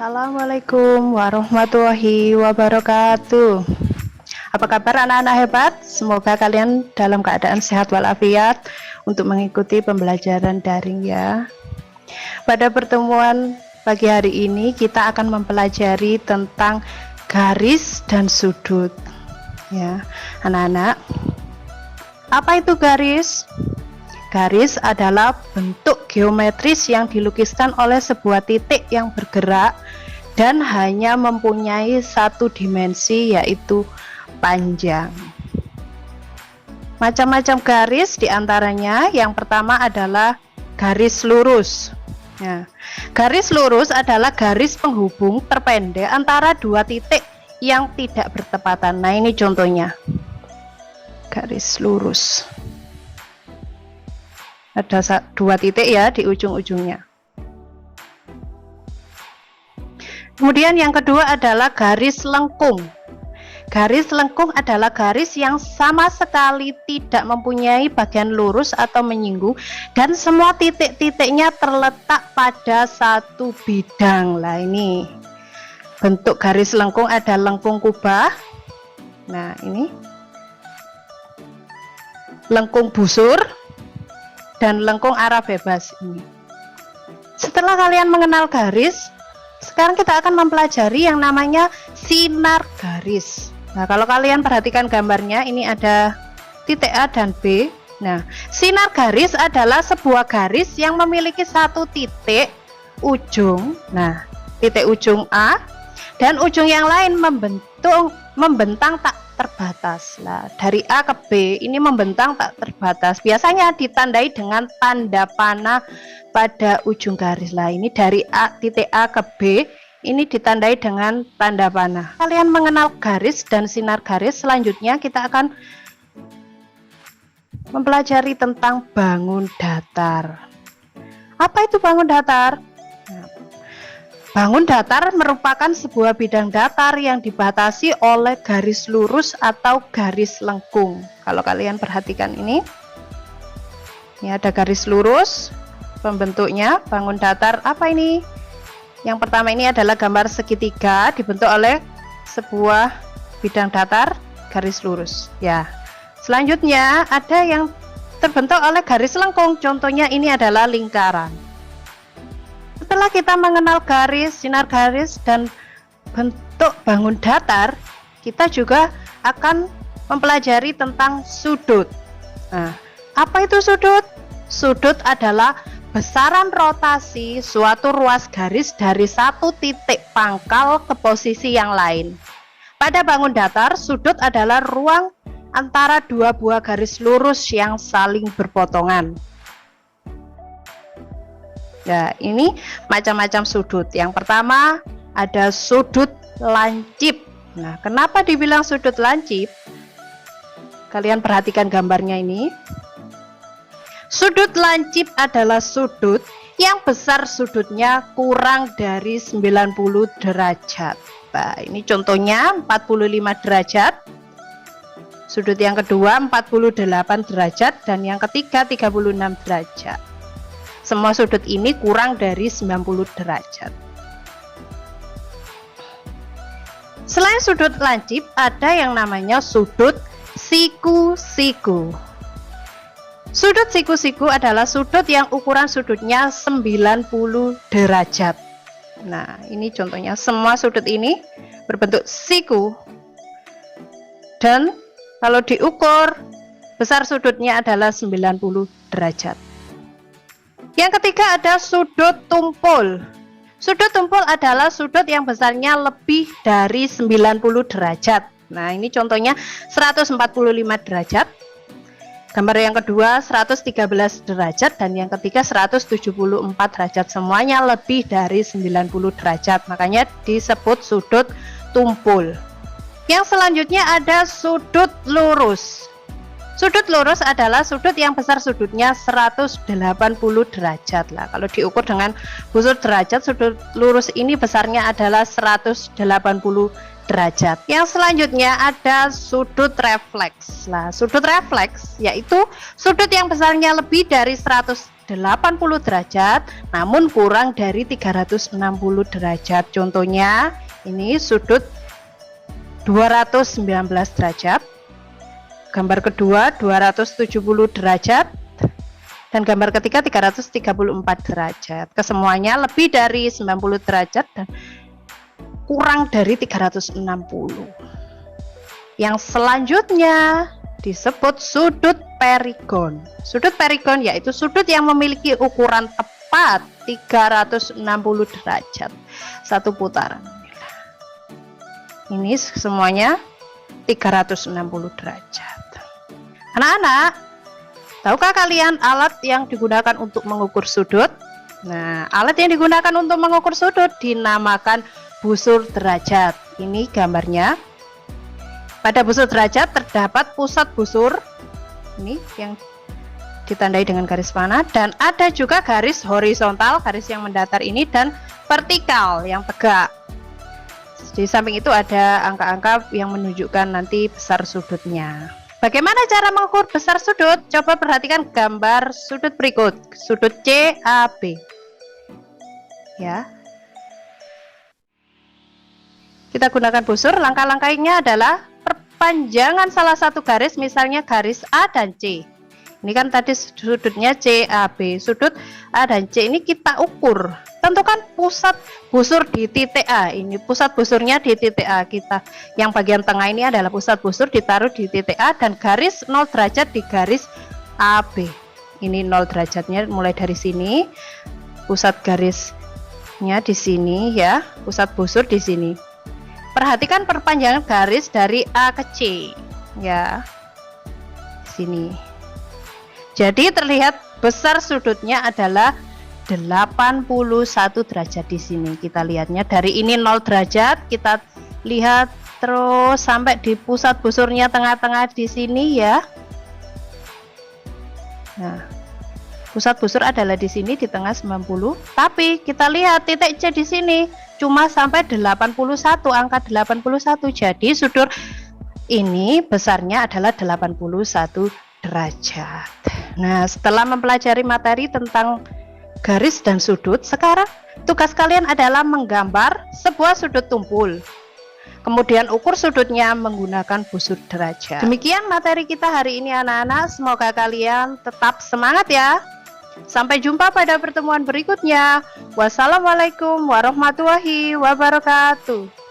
Assalamualaikum warahmatullahi wabarakatuh. Apa kabar anak-anak hebat? Semoga kalian dalam keadaan sehat walafiat untuk mengikuti pembelajaran daring ya. Pada pertemuan pagi hari ini kita akan mempelajari tentang garis dan sudut. Ya, anak-anak. Apa itu garis? Garis adalah bentuk geometris yang dilukiskan oleh sebuah titik yang bergerak dan hanya mempunyai satu dimensi, yaitu panjang. Macam-macam garis diantaranya yang pertama adalah garis lurus. Nah, garis lurus adalah garis penghubung terpendek antara dua titik yang tidak bertepatan. Nah, ini contohnya. Garis lurus. Ada dua titik ya di ujung-ujungnya. Kemudian yang kedua adalah garis lengkung. Garis lengkung adalah garis yang sama sekali tidak mempunyai bagian lurus atau menyinggung dan semua titik-titiknya terletak pada satu bidang. Lah ini bentuk garis lengkung, ada lengkung kubah. Nah, ini lengkung busur dan lengkung arah bebas ini. Setelah kalian mengenal garis, sekarang kita akan mempelajari yang namanya sinar garis. Nah, kalau kalian perhatikan gambarnya, ini ada titik A dan B. Nah, sinar garis adalah sebuah garis yang memiliki satu titik ujung. Nah, titik ujung A dan ujung yang lain membentang tak terbatas. Nah, dari A ke B ini membentang tak terbatas. Biasanya ditandai dengan tanda panah pada ujung garis. Lah, ini dari titik A ke B ini ditandai dengan tanda panah. Kalian mengenal garis dan sinar garis, selanjutnya kita akan mempelajari tentang bangun datar. Apa itu bangun datar? Bangun datar merupakan sebuah bidang datar yang dibatasi oleh garis lurus atau garis lengkung. Kalau kalian perhatikan ini ada garis lurus, pembentuknya bangun datar. Apa ini? Yang pertama ini adalah gambar segitiga dibentuk oleh sebuah bidang datar garis lurus. Ya. Selanjutnya ada yang terbentuk oleh garis lengkung. Contohnya ini adalah lingkaran. Setelah kita mengenal garis, sinar garis, dan bentuk bangun datar, kita juga akan mempelajari tentang sudut. Nah, apa itu sudut? Sudut adalah besaran rotasi suatu ruas garis dari satu titik pangkal ke posisi yang lain. Pada bangun datar, sudut adalah ruang antara dua buah garis lurus yang saling berpotongan. Nah, ini macam-macam sudut. Yang pertama ada sudut lancip. Nah, kenapa dibilang sudut lancip? Kalian perhatikan gambarnya ini. Sudut lancip adalah sudut yang besar sudutnya kurang dari 90 derajat. Nah, ini contohnya 45 derajat. Sudut yang kedua 48 derajat dan yang ketiga 36 derajat. Semua sudut ini kurang dari 90 derajat. Selain sudut lancip, ada yang namanya sudut siku-siku. Sudut siku-siku adalah sudut yang ukuran sudutnya 90 derajat. Nah, ini contohnya, semua sudut ini berbentuk siku. Dan kalau diukur, besar sudutnya adalah 90 derajat. Yang ketiga ada sudut tumpul. Sudut tumpul adalah sudut yang besarnya lebih dari 90 derajat. Nah, ini contohnya 145 derajat. Gambar yang kedua 113 derajat dan yang ketiga 174 derajat. Semuanya lebih dari 90 derajat. Makanya disebut sudut tumpul. Yang selanjutnya ada sudut lurus. Sudut lurus adalah sudut yang besar sudutnya 180 derajat. Lah, kalau diukur dengan busur derajat, sudut lurus ini besarnya adalah 180 derajat. Yang selanjutnya ada sudut refleks. Nah, sudut refleks yaitu sudut yang besarnya lebih dari 180 80 derajat namun kurang dari 360 derajat. Contohnya ini sudut 219 derajat, gambar kedua 270 derajat, dan gambar ketiga 334 derajat. Kesemuanya lebih dari 90 derajat dan kurang dari 360. Yang selanjutnya disebut sudut perigon. Sudut perigon yaitu sudut yang memiliki ukuran tepat 360 derajat satu putaran. Ini semuanya 360 derajat. Anak-anak, tahukah kalian alat yang digunakan untuk mengukur sudut? Nah, alat yang digunakan untuk mengukur sudut dinamakan busur derajat. Ini gambarnya. Pada busur derajat terdapat pusat busur, ini yang ditandai dengan garis panah, dan ada juga garis horizontal, garis yang mendatar ini, dan vertikal yang tegak. Di samping itu ada angka-angka yang menunjukkan nanti besar sudutnya. Bagaimana cara mengukur besar sudut? Coba perhatikan gambar sudut berikut, sudut CAB. Ya. Kita gunakan busur, langkah-langkahnya adalah perpanjangan salah satu garis, misalnya garis A dan C. Ini kan tadi sudutnya CAB, sudut A dan C ini kita ukur. Tentukan pusat busur di titik A. Ini pusat busurnya di titik A kita. Yang bagian tengah ini adalah pusat busur, ditaruh di titik A, dan garis 0 derajat di garis AB. Ini 0 derajatnya mulai dari sini. Pusat garisnya di sini ya, pusat busur di sini. Perhatikan perpanjangan garis dari A ke C ya. Sini. Jadi terlihat besar sudutnya adalah 81 derajat di sini. Kita lihatnya dari ini 0 derajat, kita lihat terus sampai di pusat busurnya tengah-tengah di sini ya. Nah, pusat busur adalah di sini di tengah 90, tapi kita lihat titik C di sini cuma sampai 81, angka 81. Jadi sudut ini besarnya adalah 81 derajat. Nah, setelah mempelajari materi tentang garis dan sudut, sekarang tugas kalian adalah menggambar sebuah sudut tumpul. Kemudian ukur sudutnya menggunakan busur derajat. Demikian materi kita hari ini anak-anak, semoga kalian tetap semangat ya. Sampai jumpa pada pertemuan berikutnya. Wassalamualaikum warahmatullahi wabarakatuh.